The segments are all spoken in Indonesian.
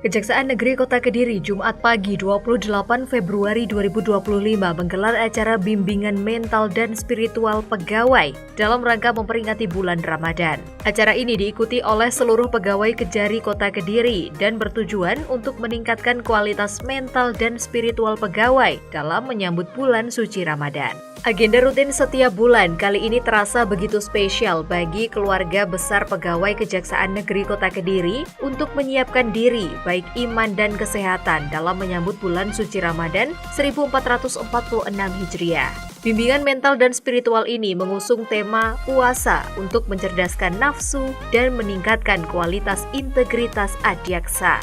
Kejaksaan Negeri Kota Kediri Jumat pagi 28 Februari 2025 menggelar acara bimbingan mental dan spiritual pegawai dalam rangka memperingati bulan Ramadan. Acara ini diikuti oleh seluruh pegawai Kejari Kota Kediri dan bertujuan untuk meningkatkan kualitas mental dan spiritual pegawai dalam menyambut bulan suci Ramadan. Agenda rutin setiap bulan kali ini terasa begitu spesial bagi keluarga besar pegawai Kejaksaan Negeri Kota Kediri untuk menyiapkan diri baik iman dan kesehatan dalam menyambut bulan suci Ramadan 1446 Hijriah. Bimbingan mental dan spiritual ini mengusung tema puasa untuk mencerdaskan nafsu dan meningkatkan kualitas integritas adiaksa.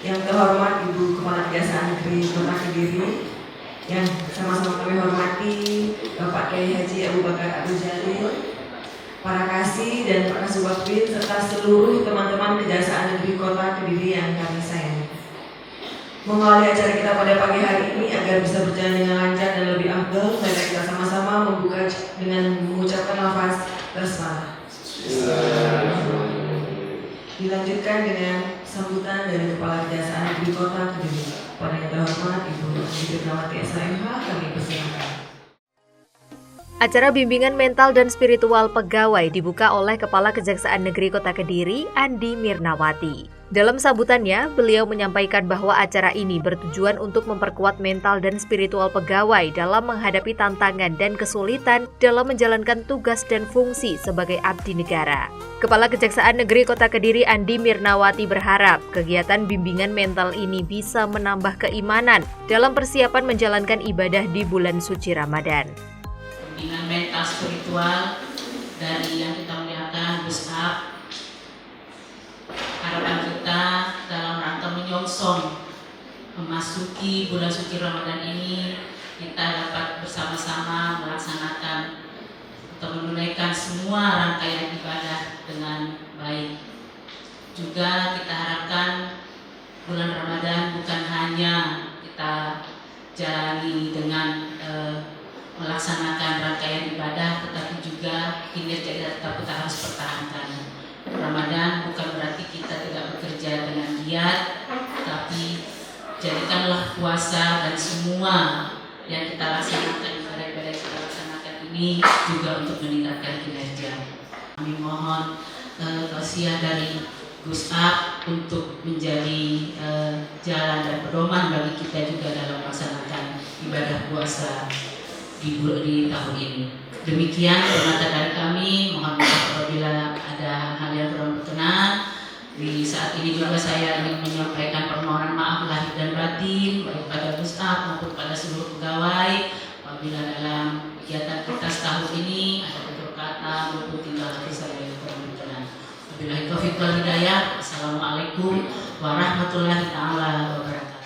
Yang terhormat Ibu Kepala Kejaksaan Negeri Kota Kediri, yang sama-sama kami hormati Bapak Kiai Haji Abu Bakar Abdul Jalil, para kasih dan para kasubagwin serta seluruh teman-teman Kejaksaan Negeri Kota Kediri yang kami sayangi. Mengawali acara kita pada pagi hari ini agar bisa berjalan dengan lancar dan lebih afdal, mari kita sama-sama membuka dengan mengucapkan lafaz basmalah. Dilanjutkan dengan sambutan dari Kepala Kejaksaan Negeri Kota Kediri. Pada yang terhormat Ibu Firdawati SHMH, kami persilakan. Acara bimbingan mental dan spiritual pegawai dibuka oleh Kepala Kejaksaan Negeri Kota Kediri, Andi Mirnawati. Dalam sambutannya, beliau menyampaikan bahwa acara ini bertujuan untuk memperkuat mental dan spiritual pegawai dalam menghadapi tantangan dan kesulitan dalam menjalankan tugas dan fungsi sebagai abdi negara. Kepala Kejaksaan Negeri Kota Kediri Andi Mirnawati berharap kegiatan bimbingan mental ini bisa menambah keimanan dalam persiapan menjalankan ibadah di bulan suci Ramadan. Bimbingan mental spiritual dari yang kita muliakan Gus Ab, harapan kita dalam rangka menyongsong memasuki bulan suci Ramadan ini, kita dapat bersama-sama melaksanakan atau menunaikan semua rangkaian ibadah dengan baik. Juga kita harapkan bulan Ramadan bukan hanya kita jalani dengan melaksanakan rangkaian ibadah, tetapi juga kinerja kita harus pertahankan. Ramadan bukan berarti kita tidak bekerja dengan giat, tapi jadikanlah puasa dan semua yang kita laksanakan, ibadah-ibadah yang kita laksanakan ini juga untuk meningkatkan kinerja. Kami mohon tausiah dari Gus Ab untuk menjadi jalan dan pedoman bagi kita juga dalam melaksanakan ibadah puasa di tahun ini. Demikian perkataan dari kami, mohon maaf apabila ada hal yang kurang berkenan. Di saat ini juga saya ingin menyampaikan permohonan maaf lahir dan batin baik pada Gus Ab maupun pada seluruh pegawai apabila dalam kegiatan kita setahun ini ada tutur kata maupun tingkah laku saya yang kurang berkenan. Wabillahi taufiq wal hidayah. Assalamualaikum warahmatullahi wabarakatuh.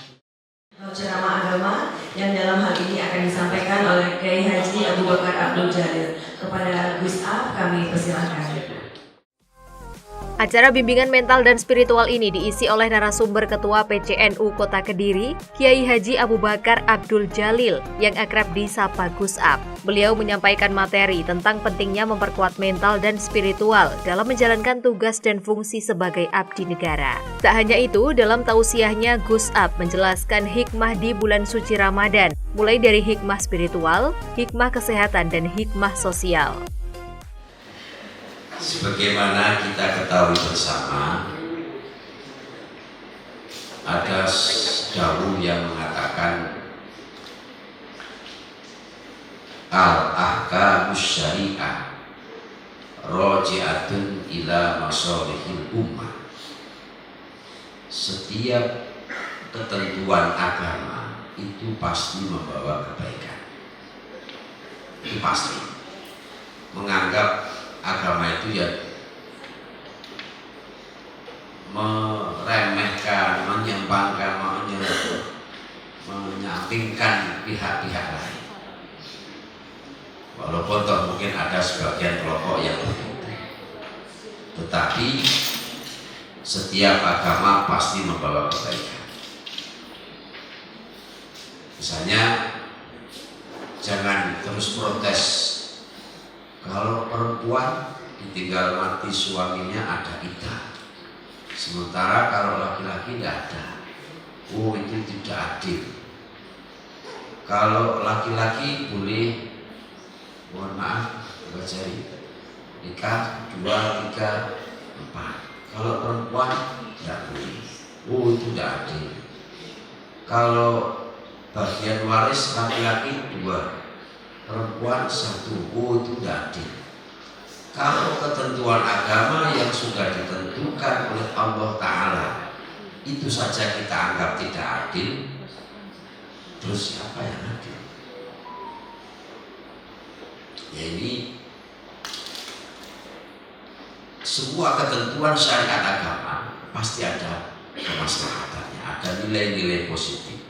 Ceramah agama yang dalam hal ini akan disampaikan oleh Kiai Haji Abu Bakar Abdul Jalil. Kepada Gus Ab kami persilakan. Acara bimbingan mental dan spiritual ini diisi oleh narasumber Ketua PCNU Kota Kediri, Kiai Haji Abu Bakar Abdul Jalil yang akrab disapa Gus Ab. Beliau menyampaikan materi tentang pentingnya memperkuat mental dan spiritual dalam menjalankan tugas dan fungsi sebagai abdi negara. Tak hanya itu, dalam tausiahnya Gus Ab menjelaskan hikmah di bulan suci Ramadan, mulai dari hikmah spiritual, hikmah kesehatan, dan hikmah sosial. Sebagaimana kita ketahui bersama, ada dawuh yang mengatakan al-ahkamus syariah raji'atun ila masalihil ummah. Setiap ketentuan agama itu pasti membawa kebaikan. Itu pasti. Menganggap agama itu ya meremehkan, menyimpangkan, menyampingkan pihak-pihak lain. Walaupun toh mungkin ada sebagian kelompok yang begitu, tetapi setiap agama pasti membawa kebaikan. Misalnya, jangan terus protes kalau perempuan ditinggal mati suaminya ada iddah, sementara kalau laki-laki tidak ada. Oh, itu tidak adil. Kalau laki-laki boleh, mohon maaf, nikah 2, 3, 4. Kalau perempuan tidak boleh. Oh, itu tidak adil. Kalau bagian waris laki-laki 2, perempuan 1. Oh, itu tidak adil. Kalau ketentuan agama yang sudah ditentukan oleh Allah Ta'ala itu saja kita anggap tidak adil, terus siapa yang adil? Ya, ini semua ketentuan syariat agama pasti ada kemaslahatannya, ada nilai-nilai positif.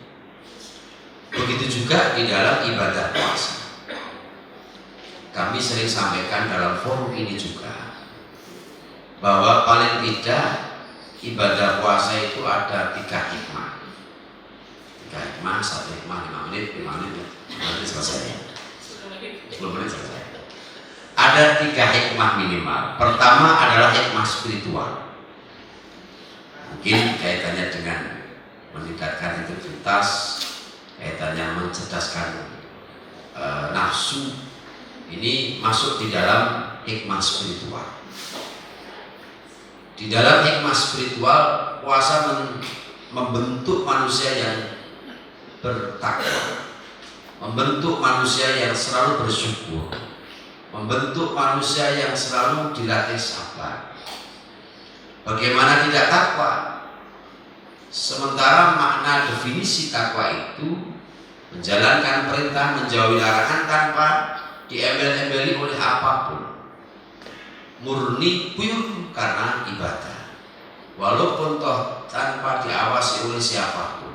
Begitu juga di dalam ibadah puasa. Kami sering sampaikan dalam forum ini juga bahwa paling tidak ibadah puasa itu ada 3 hikmah. 3 hikmah, 1 hikmah 5 menit, 5 menit selesai. 10 menit selesai. Ada 3 hikmah minimal. Pertama adalah hikmah spiritual. Mungkin kaitannya dengan meningkatkan integritas, kaitannya mencerdaskan nafsu. Ini masuk di dalam hikmah spiritual. Di dalam hikmah spiritual, puasa membentuk manusia yang bertakwa, membentuk manusia yang selalu bersyukur, membentuk manusia yang selalu dilatih sabar. Bagaimana tidak takwa? Sementara makna definisi takwa itu menjalankan perintah, menjauhi larangan tanpa diembel-embeli oleh apapun, murni pure karena ibadah, walaupun toh tanpa diawasi oleh siapapun.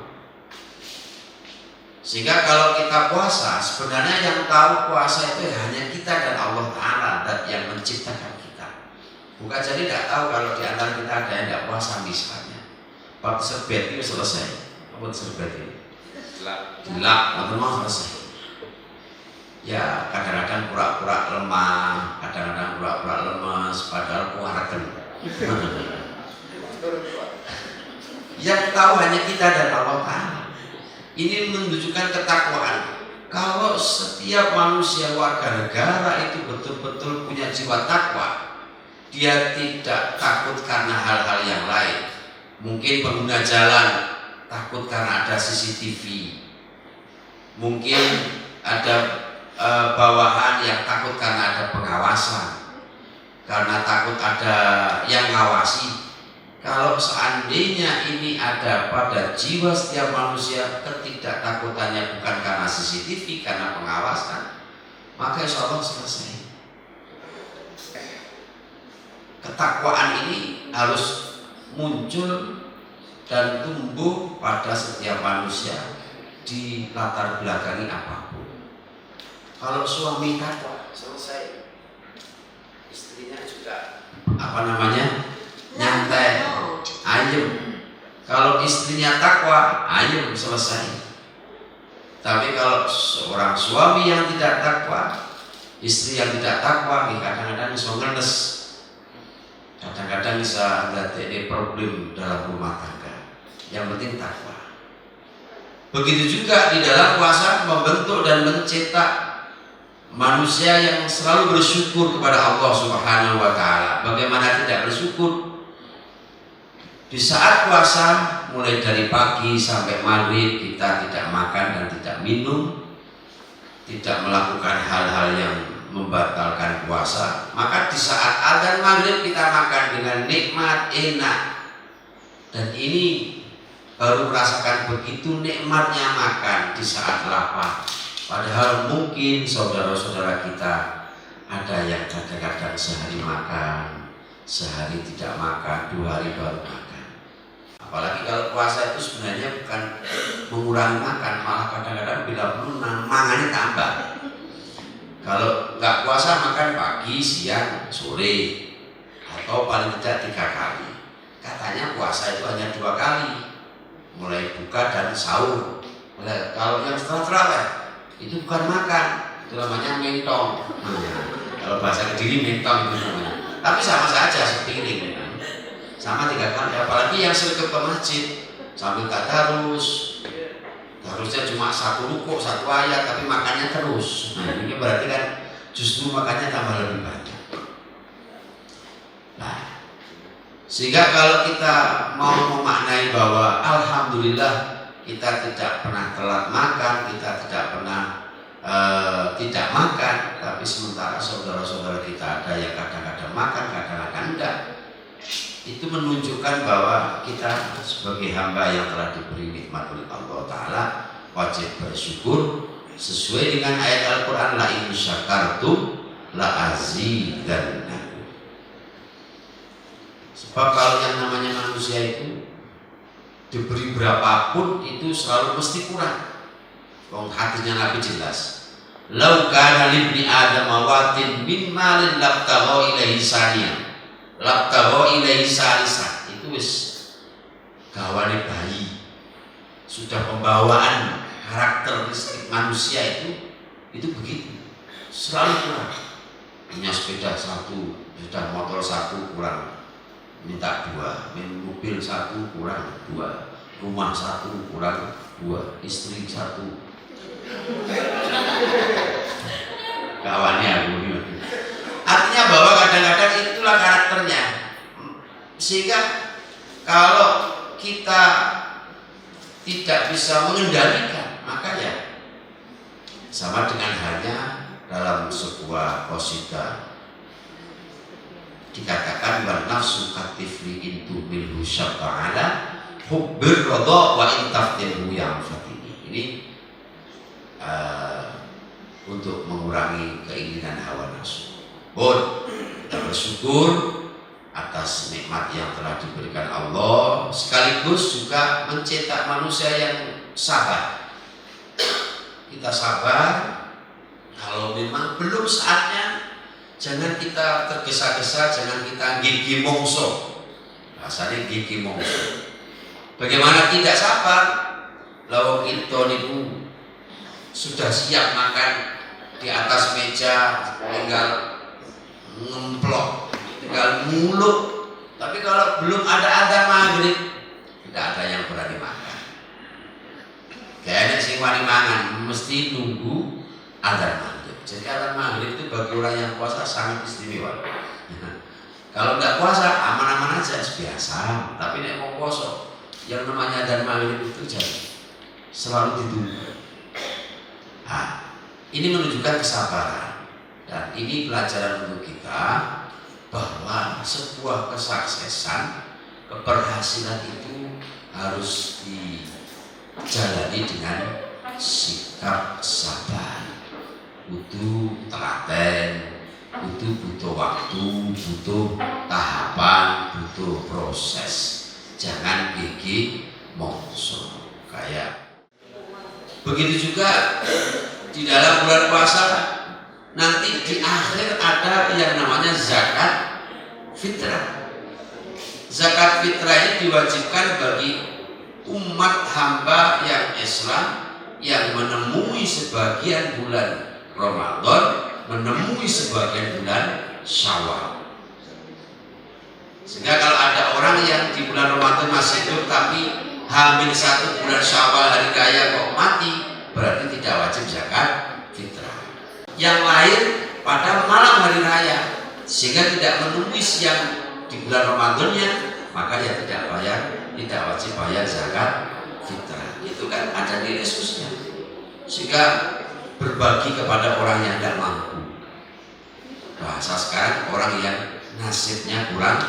Sehingga kalau kita puasa, sebenarnya yang tahu puasa itu hanya kita dan Allah Ta'ala, dan yang menciptakan kita. Bukan jadi tidak tahu kalau di antara kita ada yang tidak puasa misalnya. Pak serbet itu selesai. Apa serbet ini? Dilak, atau mau selesai. Ya, kadang-kadang pura-pura lemah, kadang-kadang pura-pura lemas, padahal kuaraken. Yang tahu hanya kita dan Allah Ta'ala. Ini menunjukkan ketakwaan. Kalau setiap manusia warga negara itu betul-betul punya jiwa takwa, dia tidak takut karena hal-hal yang lain. Mungkin pengguna jalan takut karena ada CCTV, mungkin ada bawahan yang takut karena ada pengawasan, karena takut ada yang ngawasi. Kalau seandainya ini ada pada jiwa setiap manusia, ketidaktakutannya bukan karena CCTV, karena pengawasan, maka insya Allah selesai. Ketakwaan ini harus muncul dan tumbuh pada setiap manusia di latar belakangi apapun. Kalau suami takwa, selesai. Istrinya juga nyantai, ayem. Kalau istrinya takwa, ayem, selesai. Tapi kalau seorang suami yang tidak takwa, istri yang tidak takwa, kadang-kadang bisa ngenes, kadang-kadang bisa ada problem dalam rumah tangga. Yang penting takwa. Begitu juga di dalam puasa membentuk dan mencetak manusia yang selalu bersyukur kepada Allah Subhanahu wa Ta'ala. Bagaimana tidak bersyukur? Di saat puasa, mulai dari pagi sampai maghrib, kita tidak makan dan tidak minum, tidak melakukan hal-hal yang membatalkan puasa. Maka di saat adzan maghrib kita makan dengan nikmat, enak. Dan ini baru merasakan begitu nikmatnya makan di saat lapar. Padahal mungkin saudara-saudara kita ada yang kadang-kadang sehari makan, sehari tidak makan, 2 hari baru makan. Apalagi kalau puasa itu sebenarnya bukan mengurangi makan, malah kadang-kadang bila perlu mangannya tambah. Kalau nggak puasa makan pagi, siang, sore, atau paling tidak 3 kali. katanya puasa itu hanya 2 kali, mulai buka dan sahur. Kalau yang setelah terawih itu bukan makan, itu namanya mentong. Kalau bahasa Kediri mentong itu namanya. Tapi sama saja sepiring, sama 3 kali. Apalagi yang sering ke masjid sambil tadarus, harusnya cuma 1 rukuk 1 ayat, tapi makannya terus. Nah, ini berarti kan justru makannya tambah lebih banyak. Nah, sehingga kalau kita mau memaknai bahwa alhamdulillah kita tidak pernah telat makan, kita tidak pernah tidak makan, tapi sementara saudara-saudara kita ada yang kadang-kadang makan, kadang-kadang enggak, itu menunjukkan bahwa kita sebagai hamba yang telah diberi nikmat oleh Allah Ta'ala wajib bersyukur sesuai dengan ayat Al-Quran, la in syakartum la azidannakum. Sebab kalau yang namanya manusia itu diberi berapapun itu selalu mesti kurang. Hatinya Nabi jelas, lau kana libni adam awatin min malin labtagha ilaihi saniyan labtagha ilaihi salisan. Itu wis gawane bayi, sudah pembawaan karakteristik manusia itu begitu, selalu kurang. Punya sepeda 1, sudah motor 1 kurang, minta 2, mobil 1 kurang 2, rumah 1 kurang 2, istri 1. Kawannya aku. Artinya bahwa kadang-kadang itulah karakternya. Sehingga kalau kita tidak bisa mengendalikan, maka ya sama dengan halnya dalam sebuah qasidah dikatakan wa nafsu katifli intu milhu syab'ala hubbir radha wa intaftihu yang fatini. Ini untuk mengurangi keinginan hawa nafsu. Kita bersyukur atas nikmat yang telah diberikan Allah, sekaligus juga mencetak manusia yang sabar. Kita sabar, kalau memang belum saatnya jangan kita tergesa-gesa, jangan kita gigi mongso. Bahasanya gigi mongso. Bagaimana tidak sabar? Lawang itu niku sudah siap makan di atas meja, tinggal ngemplok, tinggal muluk. Tapi kalau belum ada adzan maghrib, tidak ada yang berani makan. Kayaknya sing wani mangan mesti nunggu adzan maghrib. Jadi adzan maghrib itu bagi orang yang puasa sangat istimewa. Kalau nggak puasa aman-aman aja, biasa. Tapi nek mau puasa, yang namanya adzan maghrib itu jadi selalu ditunggu. Nah, ini menunjukkan kesabaran, dan ini pelajaran untuk kita bahwa sebuah kesuksesan, keberhasilan itu harus dijalani dengan sikap sabar. Butuh telaten, butuh waktu, butuh tahapan, butuh proses. Jangan gigi mongso. Kayak begitu juga di dalam bulan puasa nanti di akhir ada yang namanya zakat fitrah. Zakat fitrah ini diwajibkan bagi umat hamba yang Islam yang menemui sebagian bulan Ramadan, menemui sebagian bulan Syawal. Sehingga kalau ada orang yang di bulan Ramadan masih hidup tapi hamil 1 bulan Syawal hari raya kok mati, berarti tidak wajib zakat fitrah. Yang lain pada malam hari raya sehingga tidak menemui siang di bulan Ramadannya, maka ya tidak wajib bayar zakat fitrah. Itu kan ada nilai khususnya. Sehingga berbagi kepada orang yang tidak mampu. Bahasa sekarang orang yang nasibnya kurang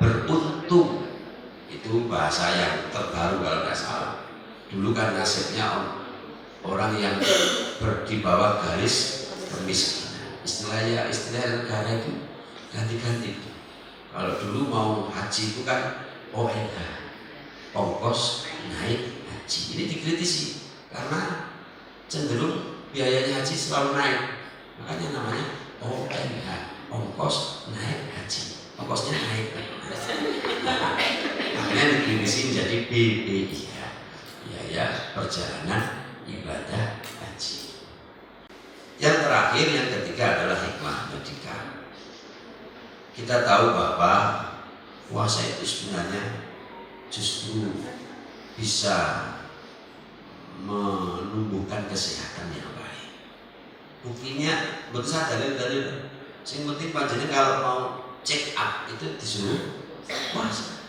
beruntung. Itu bahasa yang terbaru kalau nggak salah. Dulu kan nasibnya orang yang di bawah garis kemiskinan. Istilah negara itu ganti-ganti. Kalau dulu mau haji itu kan ONH, ongkos naik haji. Ini dikritisi karena cenderung biayanya haji selalu naik. Makanya namanya ONH, ongkos naik haji. ongkosnya naik. Makanya definisi menjadi BPIH, biaya perjalanan ibadah haji. Yang terakhir, yang ketiga adalah hikmah medika. Kita tahu bahwa puasa itu sebenarnya justru bisa menumbuhkan kesehatan yang baik. Buktinya, betul saja dalil-dalil. Yang penting panjenengan kalau mau check up itu disuruh puasa.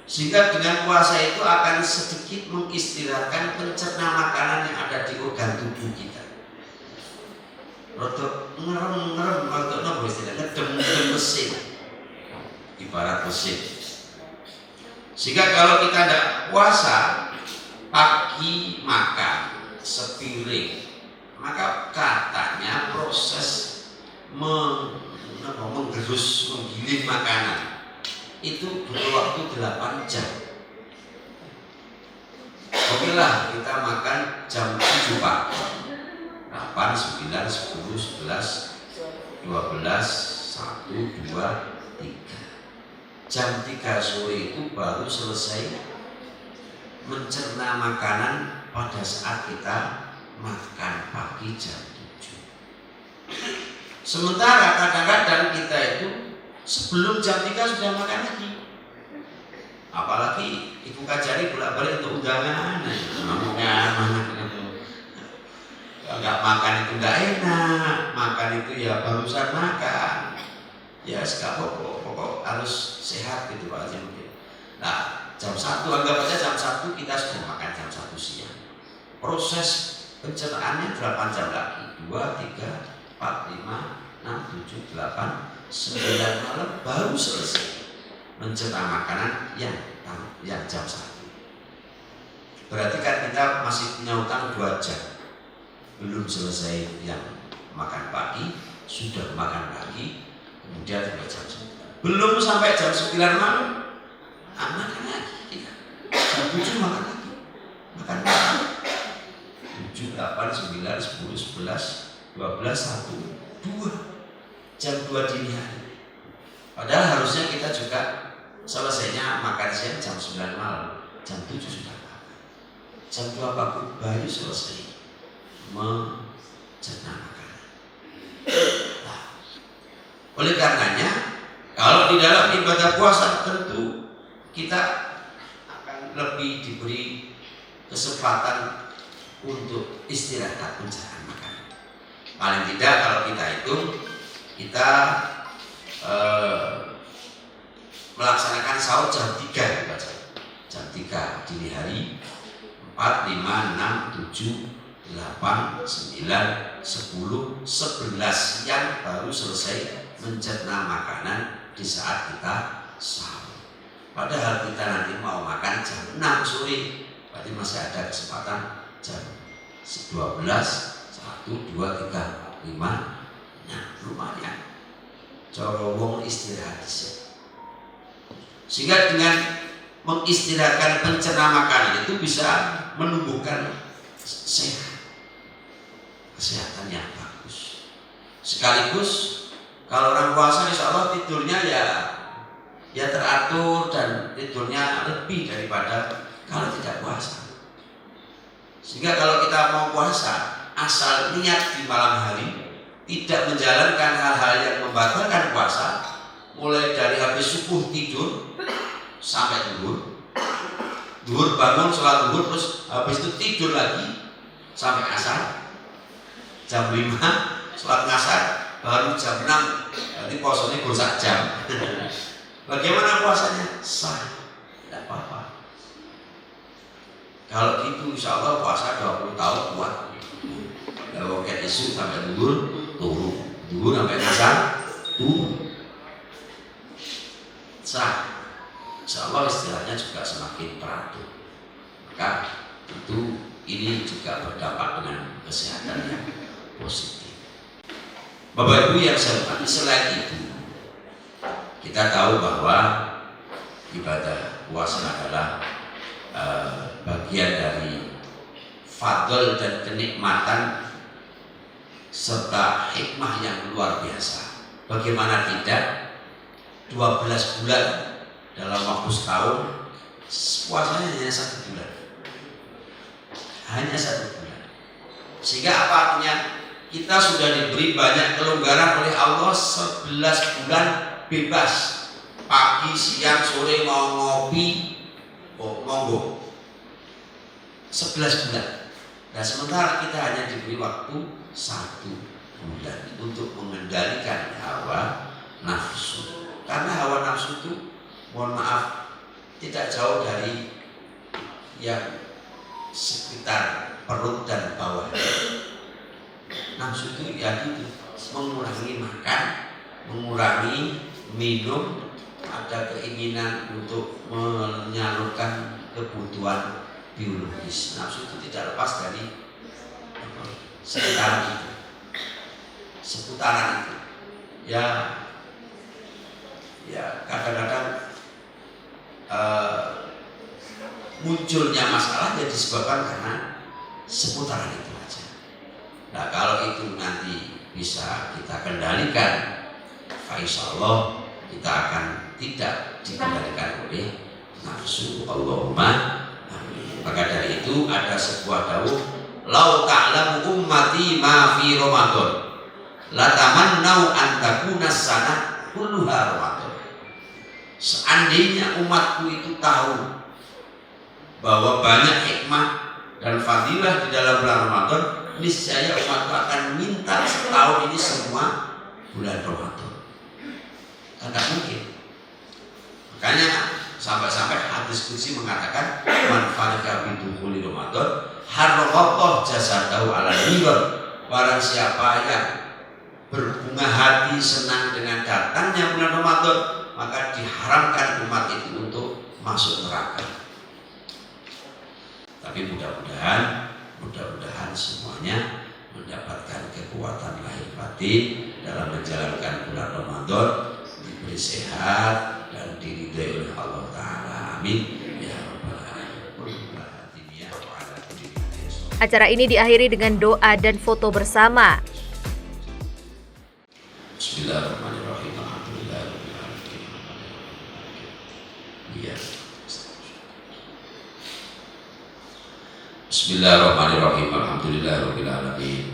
Sehingga dengan puasa itu akan sedikit mengistirahatkan pencerna makanan yang ada di organ tubuh kita. Rotok ngerem, rotok nopo istilahnya ngedem mesin, ibarat mesin. Sehingga kalau kita tidak puasa, pagi makan sepiring, maka katanya proses menggerus, menggiling makanan itu butuh waktu 8 jam. Oke lah, kita makan jam 7 pagi, 8, 9, 10, 11, 12, 1, 2, 3. Jam 3 sore itu baru selesai mencerna makanan pada saat kita makan pagi jam 7. Sementara kadang-kadang kita itu sebelum jam 3 sudah makan lagi. Apalagi Ibu Kajari bolak-balik untuk undangan, nggak makan itu nggak enak, makan itu ya barusan makan, ya pokok harus sehat gitu Pak Haji mungkin. Nah jam 1, anggap aja jam 1 kita sudah makan jam 1 siang. Proses pencernaannya 8 jam lagi, 2, 3, 4, 5, 6, 7, 8, 9 malam baru selesai mencerna makanan yang jam 1. Berarti kan kita masih punya utang 2 jam, belum selesai yang makan pagi, sudah makan pagi, kemudian sampai jam 9, belum sampai jam 9 malam makan lagi kita. Jam 7 makan lagi, makan lagi 7, 8, 9, 10, 11, 12, 1, 2, jam 2 dini hari. Padahal harusnya kita juga selesainya makan siang jam 9 malam, jam 7 sudah makan, jam 2 pagi baru selesai mencerna makanan. Nah, oleh karenanya kalau di dalam ibadah puasa tentu kita akan lebih diberi kesempatan untuk istirahat mencari makanan. Paling tidak kalau kita hitung, kita melaksanakan sahur jam 3 baca. Jam 3 dini hari, 4, 5, 6, 7, 8, 9, 10, 11 siang baru selesai mencerna makanan di saat kita sahur. Padahal kita nanti mau makan jam 6 sore, berarti masih ada kesempatan jam 12, 1, 2, 3, 5. Nah, lumayan. Cara wong istirahat dhisik. Sehingga dengan mengistirahatkan pencerna makanan itu bisa menumbuhkan kesehatan yang bagus. Sekaligus kalau orang puasa insya Allah tidurnya ya teratur dan tidurnya lebih daripada kalau tidak puasa. Sehingga kalau kita mau puasa, asal niat di malam hari, tidak menjalankan hal-hal yang membatalkan puasa, mulai dari habis subuh tidur sampai duhur bangun sholat duhur, terus habis itu tidur lagi sampai asar, jam 5 sholat ngasar, baru jam 6 nanti puasanya gosak jam. Bagaimana puasanya? Sah, tidak apa-apa. Kalau gitu insya Allah puasa 20 tahun kuat. Kalau kayak isu sampai duhur turun, duhur sampai ngasar turun, sah. Insya Allah istilahnya juga semakin teratur. Maka itu ini juga berdampak dengan kesehatan yang positif. Bapak Ibu yang saya hormati, selain itu kita tahu bahwa ibadah puasa adalah bagian dari fadl dan kenikmatan serta hikmah yang luar biasa Bagaimana tidak, 12 bulan dalam waktu setahun, puasanya hanya 1 bulan. Hanya 1 bulan. Sehingga apa artinya? Kita sudah diberi banyak kelonggaran oleh Allah, 11 bulan bebas. Pagi, siang, sore mau ngopi, monggo. 11 bulan. Nah sementara kita hanya diberi waktu 1 bulan untuk mengendalikan hawa nafsu. Karena hawa nafsu itu, mohon maaf, tidak jauh dari yang sekitar perut dan bawah. Nafsu itu ya gitu, mengurangi makan, mengurangi minum, ada keinginan untuk menyalurkan kebutuhan biologis. Nafsu itu tidak lepas dari seputaran itu. Ya kadang-kadang munculnya masalah ya disebabkan karena seputaran itu aja. Nah kalau itu nanti bisa kita kendalikan, insyaallah kita akan tidak dikendalikan oleh nafsu. Allahumma amin. Maka dari itu ada sebuah dawuh, lau ta'lamu ummati ma fi Ramadan la tamannau an takuna sanah kulluha Ramadan. Seandainya umatku itu tahu bahwa banyak hikmah dan fadilah di dalam bulan Ramadan, niscaya umatku akan minta setahun ini semua bulan Ramadan. Tidak mungkin. Makanya sampai-sampai hadis qudsi mengatakan, man farika bidukhuli Ramadan harraqallahu jasadahu ala niran. Barang siapa yang berbunga hati senang dengan datangnya bulan Ramadan, maka diharamkan umat itu untuk masuk neraka. Tapi mudah-mudahan semuanya mendapatkan kekuatan lahir batin dalam menjalankan bulan Ramadan, diberi sehat dan diridhai oleh Allah Ta'ala. Amin. Ya Rabbal Alamin. Acara ini diakhiri dengan doa dan foto bersama. Bismillahirrahmanirrahim. Bismillahirrahmanirrahim. Alhamdulillahirabbil alamin.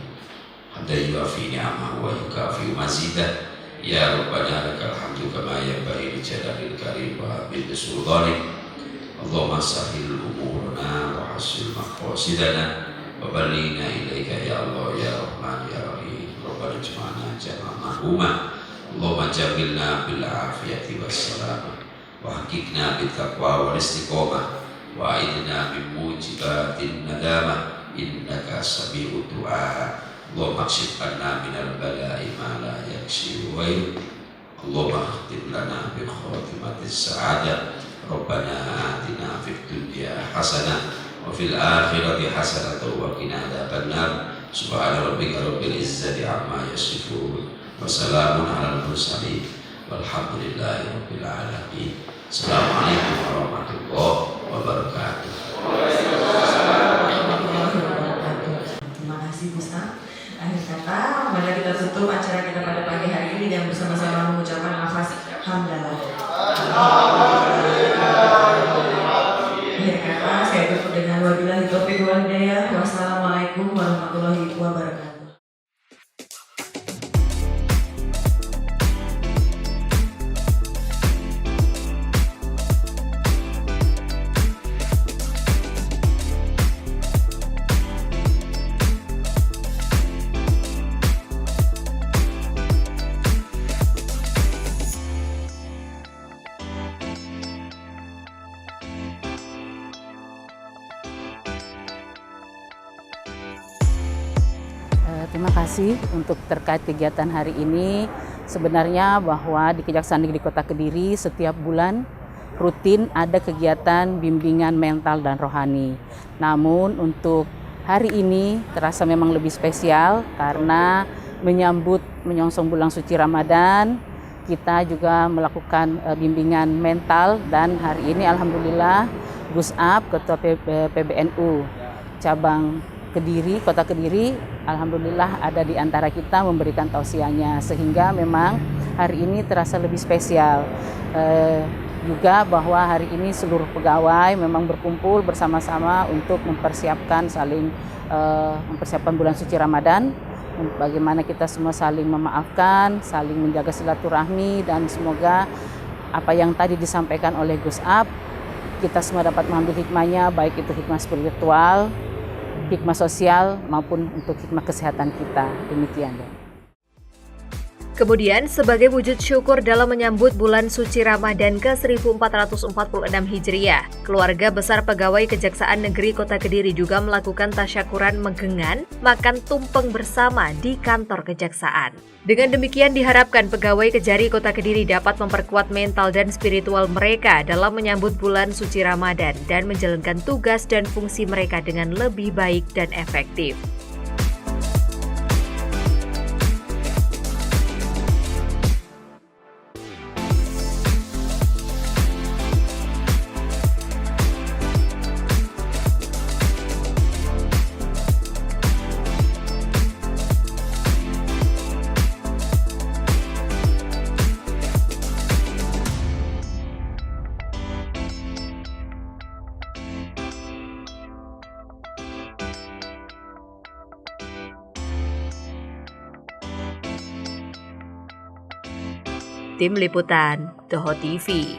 Hamdan yuafi ni'amahu wa yukafi mazidah. Ya Rabbana lakal hamdu kama yanbaghi li jalalil karim wa bil sultanik. Allahumma sahhil umurana wa hassil maqasidana wa ballighna ilaika ya Allah ya Rahman ya Rahim. Rabbana ijma'na jama'an marhuma. Allahumma jamilna bil afiyati was salamah wa haqiqna bit taqwa wal istiqomah. Wa'idna min mujibatin nadamah innaka sami'ud du'a. Allahumma kshif anna minal bala'i ma la yakshifu ghairu. Allahumma khtim lana bi khatimatis sa'adah. Rabbana atina fid dunya hasanah wa fil akhirati hasanah wa qina adzabannar. Subhana rabbika rabbil izzati amma yasifun wa salamun alal mursalin walhamdulillahi rabbil alamin. Assalamualaikum warahmatullahi wabarakatuh. Terima kasih Ustaz. Akhir kata, mari kita tutup acara kita pada pagi hari ini dan bersama-sama mengucapkan lafaz hamdalah. Akhir kata, saya tutup dengan wabillahi taufiq wal hidayah. Wassalamualaikum warahmatullahi wabarakatuh. Terima kasih untuk terkait kegiatan hari ini. Sebenarnya bahwa di Kejaksaan Negeri Kota Kediri setiap bulan rutin ada kegiatan bimbingan mental dan rohani. Namun untuk hari ini terasa memang lebih spesial karena menyambut menyongsong bulan suci Ramadan. Kita juga melakukan bimbingan mental dan hari ini alhamdulillah Gus Ab, Ketua PBNU cabang Kediri, Kota Kediri, alhamdulillah ada di antara kita memberikan tausiahnya, sehingga memang hari ini terasa lebih spesial. Juga bahwa hari ini seluruh pegawai memang berkumpul bersama-sama untuk mempersiapkan bulan suci Ramadan, bagaimana kita semua saling memaafkan, saling menjaga silaturahmi, dan semoga apa yang tadi disampaikan oleh Gus Ab, kita semua dapat mengambil hikmahnya, baik itu hikmah spiritual, hikmah sosial, maupun untuk hikmah kesehatan kita. Demikian. Kemudian, sebagai wujud syukur dalam menyambut bulan suci Ramadan ke-1446 Hijriah, keluarga besar pegawai Kejaksaan Negeri Kota Kediri juga melakukan tasyakuran megengan, makan tumpeng bersama di kantor Kejaksaan. Dengan demikian diharapkan pegawai Kejari Kota Kediri dapat memperkuat mental dan spiritual mereka dalam menyambut bulan suci Ramadan dan menjalankan tugas dan fungsi mereka dengan lebih baik dan efektif. Tim Liputan, Toho TV.